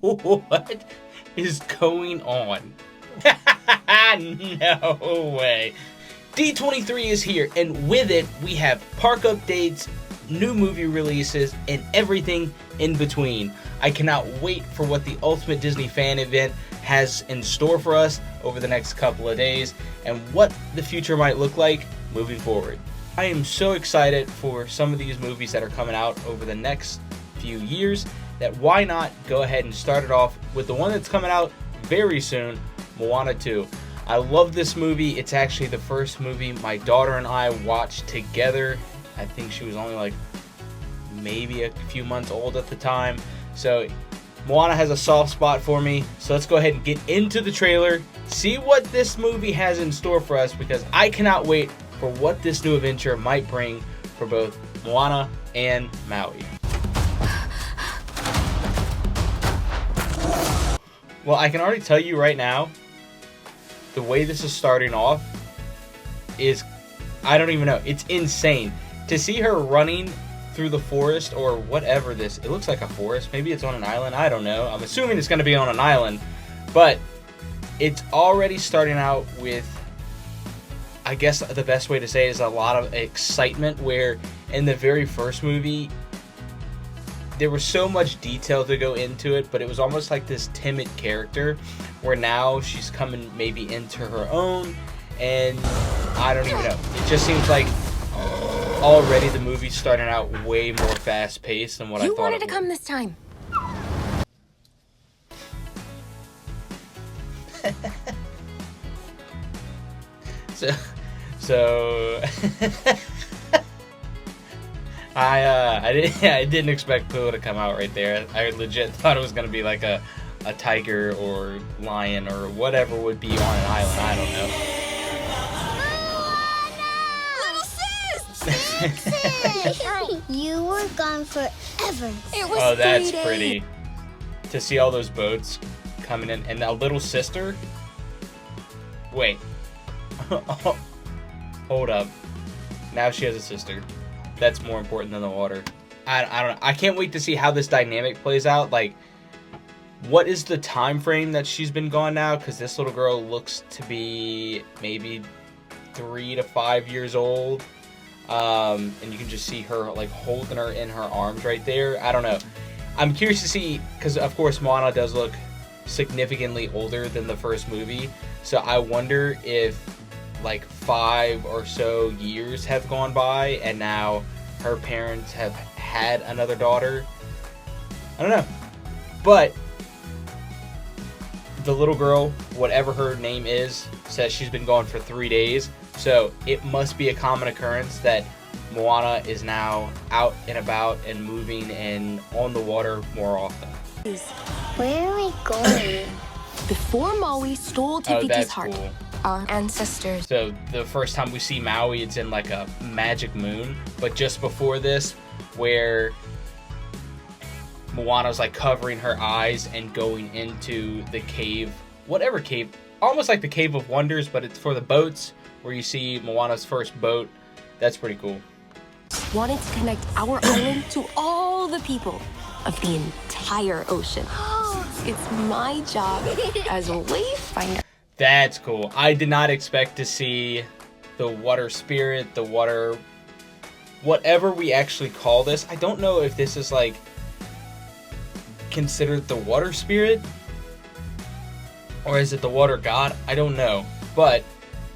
What is going on? No way. D23 is here, and with it, we have park updates, new movie releases, and everything in between. I cannot wait for what the Ultimate Disney Fan Event has in store for us over the next couple of days, and what the future might look like moving forward. I am so excited for some of these movies that are coming out over the next few years, that why not go ahead and start it off with the one that's coming out very soon, Moana 2. I love this movie. It's actually the first movie my daughter and I watched together. I think she was only like maybe a few months old at the time. So Moana has a soft spot for me. So let's go ahead and get into the trailer, see what this movie has in store for us, because I cannot wait for what this new adventure might bring for both Moana and Maui. Well, I can already tell you right now, the way this is starting off is, I don't even know, it's insane. To see her running through the forest or whatever this, it looks like a forest, maybe it's on an island, I don't know. I'm assuming it's going to be on an island, but it's already starting out with, I guess the best way to say it is a lot of excitement, where in the very first movie, there was so much detail to go into it, but it was almost like this timid character, where now she's coming maybe into her own, and I don't even know. It just seems like already the movie's starting out way more fast-paced than what I thought it would. You wanted to come this time. So I didn't expect Pooh to come out right there. I legit thought it was gonna be like a tiger or lion or whatever would be on an island. I don't know. Little sis! You were gone forever. It was Oh, that's 3 days. pretty. To see all those boats coming in, and a little sister. Wait. Hold up. Now she has a sister. That's more important than the water. I don't know. I can't wait to see how this dynamic plays out. Like, what is the time frame that she's been gone now? Because this little girl looks to be maybe 3 to 5 years old. And you can just see her like holding her in her arms right there. I don't know. I'm curious to see, because of course Moana does look significantly older than the first movie. So I wonder if like 5 or so years have gone by and now her parents have had another daughter. I don't know. But the little girl, whatever her name is, says she's been gone for 3 days. So it must be a common occurrence that Moana is now out and about and moving and on the water more often. Where are we going? Before Maui stole Oh, Te Fiti's that's heart, cool. our ancestors. So the first time we see Maui, it's in like a magic moon. But just before this, where Moana's like covering her eyes and going into the cave, whatever cave, almost like the Cave of Wonders, but it's for the boats, where you see Moana's first boat. That's pretty cool. Wanted to connect our island to all the people of the entire ocean. It's my job as a wayfinder. That's cool. I did not expect to see the water spirit, the water, whatever we actually call this. I don't know if this is like considered the water spirit, or is it the water god? I don't know. But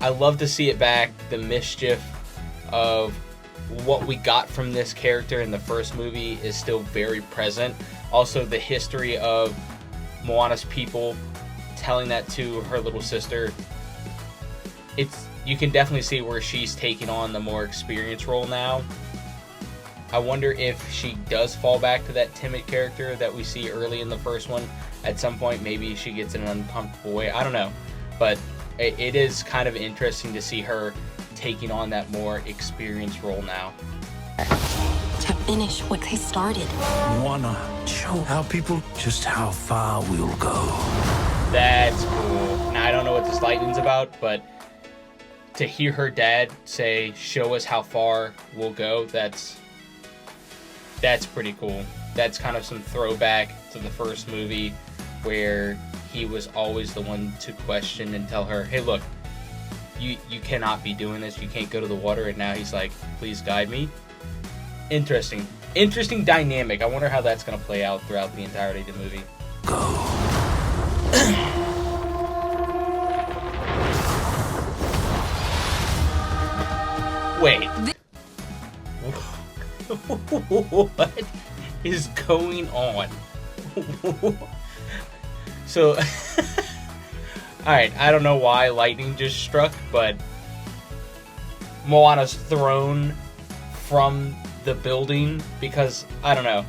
I love to see it back. The mischief of what we got from this character in the first movie is still very present. Also, the history of Moana's people, telling that to her little sister, you can definitely see where she's taking on the more experienced role now. I wonder if she does fall back to that timid character that we see early in the first one. At some point, maybe she gets in an uncomfortable way. I don't know. But it is kind of interesting to see her taking on that more experienced role now. To finish what they started. Moana, show our people just how far we'll go. That's cool. Now, I don't know what this lightning's about, but to hear her dad say, show us how far we'll go, that's pretty cool. That's kind of some throwback to the first movie. where he was always the one to question and tell her, hey, look, you cannot be doing this. You can't go to the water. And now he's like, please guide me. Interesting dynamic. I wonder how that's going to play out throughout the entirety of the movie. Go. Wait. What is going on? So, alright, I don't know why lightning just struck, but Moana's thrown from the building because, I don't know.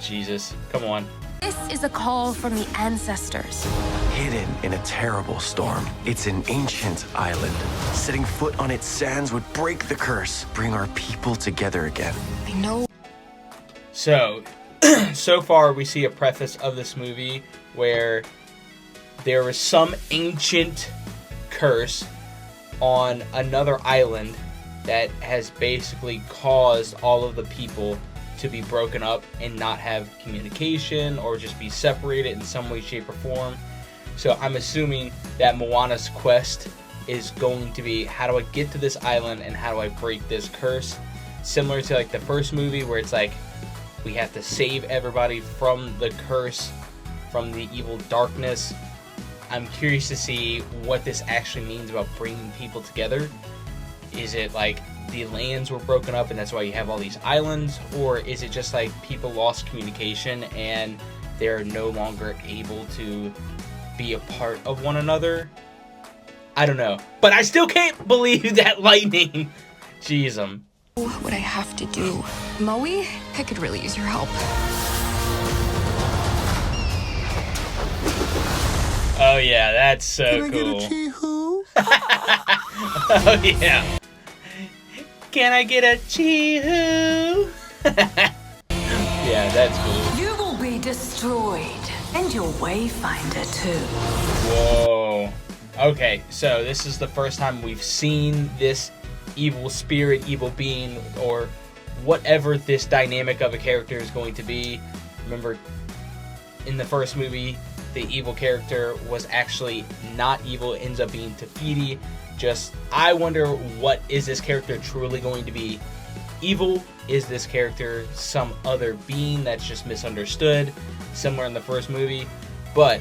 Jesus, come on. This is a call from the ancestors. Hidden in a terrible storm, it's an ancient island. Setting foot on its sands would break the curse, bring our people together again. I know. So, so far we see a preface of this movie where there was some ancient curse on another island that has basically caused all of the people to be broken up and not have communication or just be separated in some way, shape, or form. So I'm assuming that Moana's quest is going to be, how do I get to this island and how do I break this curse? Similar to like the first movie where it's like we have to save everybody from the curse, from the evil darkness. I'm curious to see what this actually means about bringing people together. Is it like the lands were broken up and that's why you have all these islands? Or is it just like people lost communication and they're no longer able to be a part of one another? I don't know. But I still can't believe that lightning. Jeez, What I have to do. Maui, I could really use your help. Oh yeah, that's so cool. Get a chee-hoo? Oh yeah. Can I get a chee-hoo? Yeah, that's cool. You will be destroyed, and your wayfinder too. Whoa. Okay, so this is the first time we've seen this evil spirit, evil being, or whatever this dynamic of a character is going to be. Remember, in the first movie, the evil character was actually not evil, it ends up being Tafiti. Just, I wonder, what is this character truly going to be? Evil? Is this character some other being that's just misunderstood? Similar in the first movie. But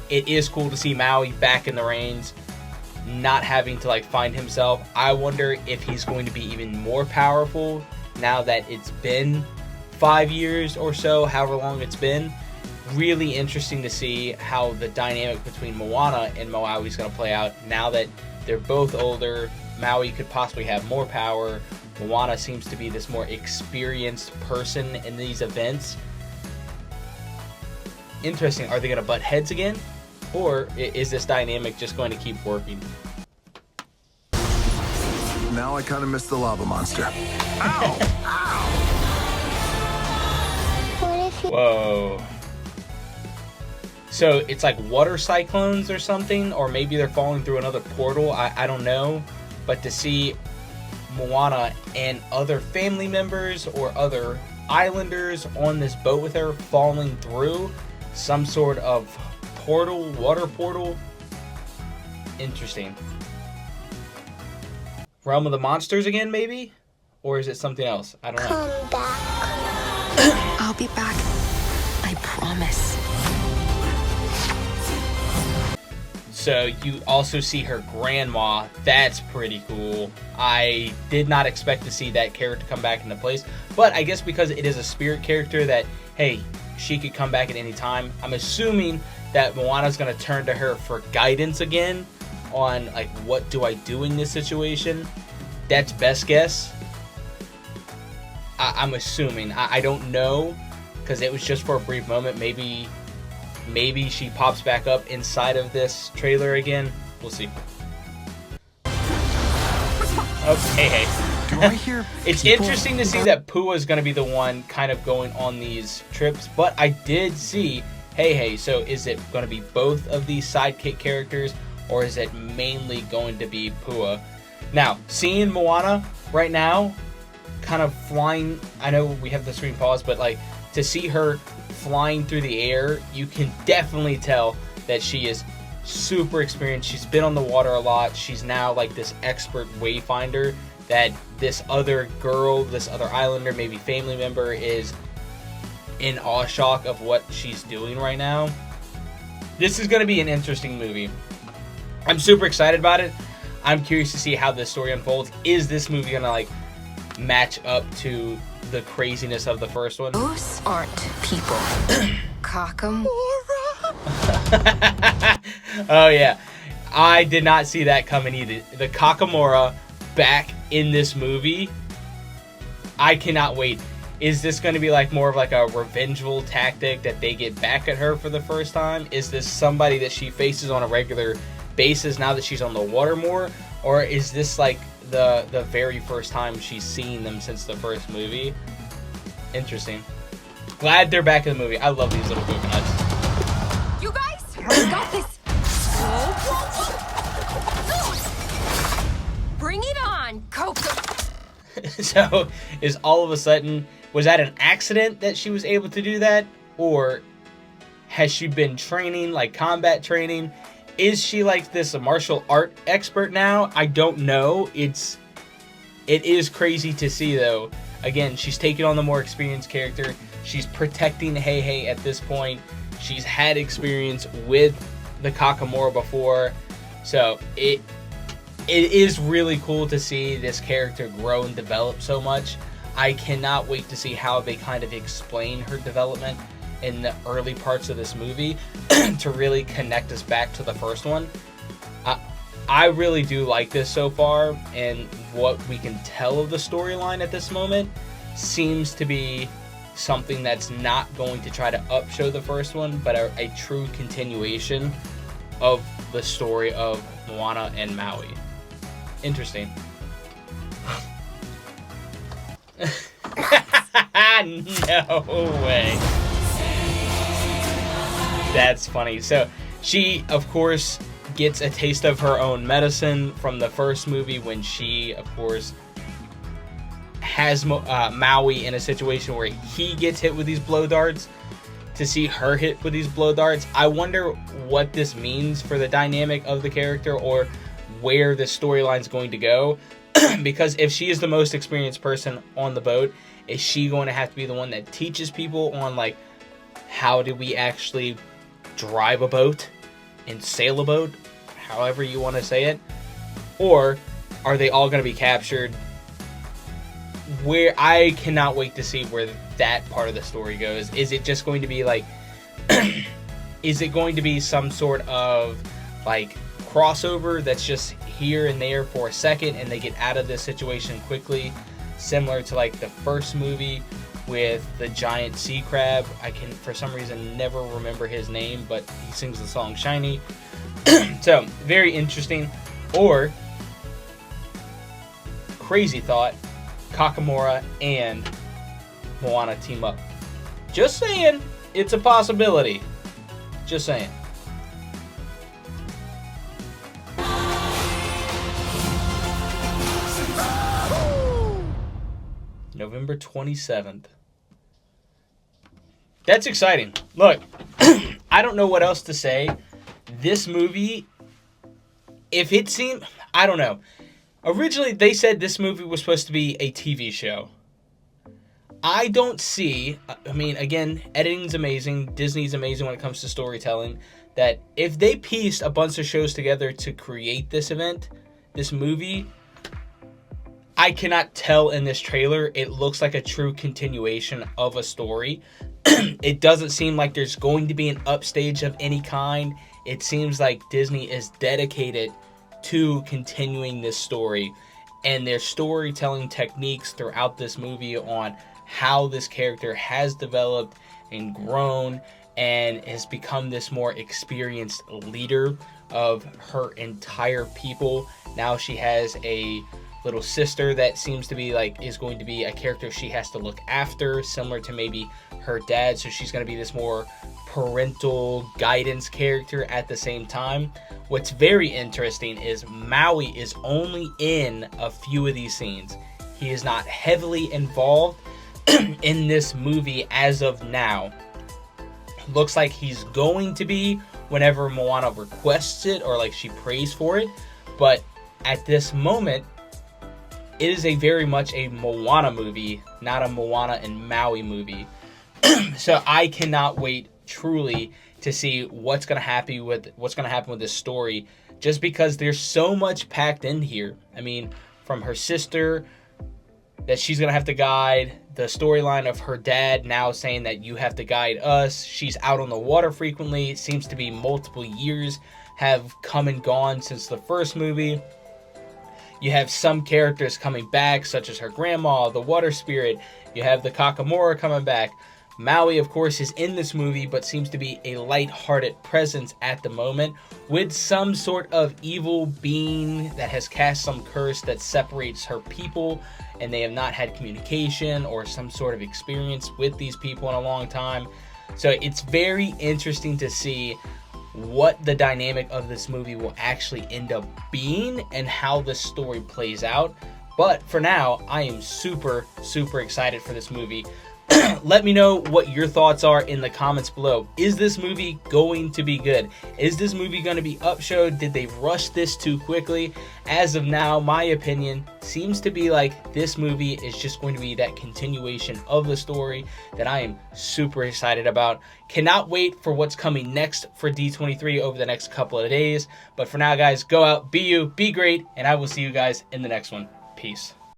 it is cool to see Maui back in the reins, not having to like find himself. I wonder if he's going to be even more powerful now that it's been 5 years or so, however long it's been. Really interesting to see how the dynamic between Moana and Maui is going to play out now that they're both older. Maui could possibly have more power. Moana seems to be this more experienced person in these events. Interesting. Are they going to butt heads again? Or is this dynamic just going to keep working? Now I kind of miss the lava monster. Ow! Ow! What if you Whoa. So it's like water cyclones or something, or maybe they're falling through another portal. I don't know. But to see Moana and other family members or other islanders on this boat with her falling through some sort of portal, water portal. Interesting. Realm of the Monsters again, maybe? Or is it something else? I don't know. come back? I'll be back. I promise. So you also see her grandma. That's pretty cool. I did not expect to see that character come back into place. But I guess because it is a spirit character that, hey, she could come back at any time. I'm assuming that Moana's going to turn to her for guidance again on, like, what do I do in this situation? That's best guess. I'm assuming. I don't know, because it was just for a brief moment. Maybe she pops back up inside of this trailer again. We'll see. Okay. Do I hear It's people- interesting to see that Pua is going to be the one kind of going on these trips, but I did see, hey, so is it going to be both of these sidekick characters, or is it mainly going to be Pua? Now, seeing Moana right now, kind of flying, I know we have the screen paused, but like, to see her flying through the air, you can definitely tell that she is super experienced. She's been on the water a lot. She's now like this expert wayfinder that this other girl, this other islander, maybe family member, is in awe shock of what she's doing right now. This is going to be an interesting movie. I'm super excited about it. I'm curious to see how this story unfolds. Is this movie going to like match up to the craziness of the first one? Those aren't people. Cockamora. Oh yeah, I did not see that coming either. The Cockamora back in this movie, I cannot wait. Is this going to be like more of like a revengeful tactic that they get back at her for the first time? Is this somebody that she faces on a regular basis now that she's on the water more? Or is this like the very first time she's seen them since the first movie? Interesting. Glad they're back in the movie. I love these little coconuts. You guys, we got this. Bring it on, Coco. So, is all of a sudden, was that an accident that she was able to do that? Or has she been training, like combat training? Is she like this martial art expert now? I don't know. It is crazy to see though. Again, she's taking on the more experienced character. She's protecting Hei at this point. She's had experience with the Cockamora before. So it is really cool to see this character grow and develop so much. I cannot wait to see how they kind of explain her development in the early parts of this movie to really connect us back to the first one. I really do like this so far, and what we can tell of the storyline at this moment seems to be something that's not going to try to upshow the first one, but a true continuation of the story of Moana and Maui. Interesting. No way. That's funny. So she, of course, gets a taste of her own medicine from the first movie when she, of course, has Maui in a situation where he gets hit with these blow darts. To see her hit with these blow darts, I wonder what this means for the dynamic of the character or where the storyline's going to go. Because if she is the most experienced person on the boat, is she going to have to be the one that teaches people on like how do we actually drive a boat and sail a boat, however you want to say it? Or are they all going to be captured? Where I cannot wait to see where that part of the story goes. Is it just going to be like is it going to be some sort of like crossover that's just here and there for a second and they get out of this situation quickly, similar to like the first movie with the giant sea crab? I can for some reason never remember his name, but he sings the song Shiny. So very interesting. Or crazy thought, Cockamora and Moana team up. Just saying, it's a possibility. Just saying. November 27th. That's exciting. Look, I don't know what else to say. This movie, if it seemed, I don't know. Originally, they said this movie was supposed to be a TV show. I don't see, I mean, again, editing's amazing. Disney's amazing when it comes to storytelling. That if they pieced a bunch of shows together to create this event, this movie, I cannot tell in this trailer. It looks like a true continuation of a story. It doesn't seem like there's going to be an upstage of any kind. It seems like Disney is dedicated to continuing this story, and their storytelling techniques throughout this movie on how this character has developed and grown and has become this more experienced leader of her entire people. Now she has a little sister that seems to be like is going to be a character she has to look after, similar to maybe her dad. So she's going to be this more parental guidance character at the same time. What's very interesting is Maui is only in a few of these scenes. He is not heavily involved, in this movie as of now. Looks like he's going to be whenever Moana requests it, or like she prays for it. But at this moment, it is a very much a Moana movie, not a Moana and Maui movie. So I cannot wait truly to see what's gonna happen with this story, just because there's so much packed in here. I mean, from her sister that she's gonna have to guide, the storyline of her dad now saying that you have to guide us. She's out on the water frequently. It seems to be multiple years have come and gone since the first movie. You have some characters coming back, such as her grandma, the water spirit. You have the Kakamora coming back. Maui, of course, is in this movie, but seems to be a light-hearted presence at the moment, with some sort of evil being that has cast some curse that separates her people, and they have not had communication or some sort of experience with these people in a long time. So it's very interesting to see what the dynamic of this movie will actually end up being and how this story plays out. But for now, I am super, super excited for this movie. Let me know what your thoughts are in the comments below. Is this movie going to be good? Is this movie going to be upshowed? Did they rush this too quickly? As of now, my opinion seems to be like this movie is just going to be that continuation of the story that I am super excited about. Cannot wait for what's coming next for D23 over the next couple of days. But for now, guys, go out, be you, be great, and I will see you guys in the next one. Peace.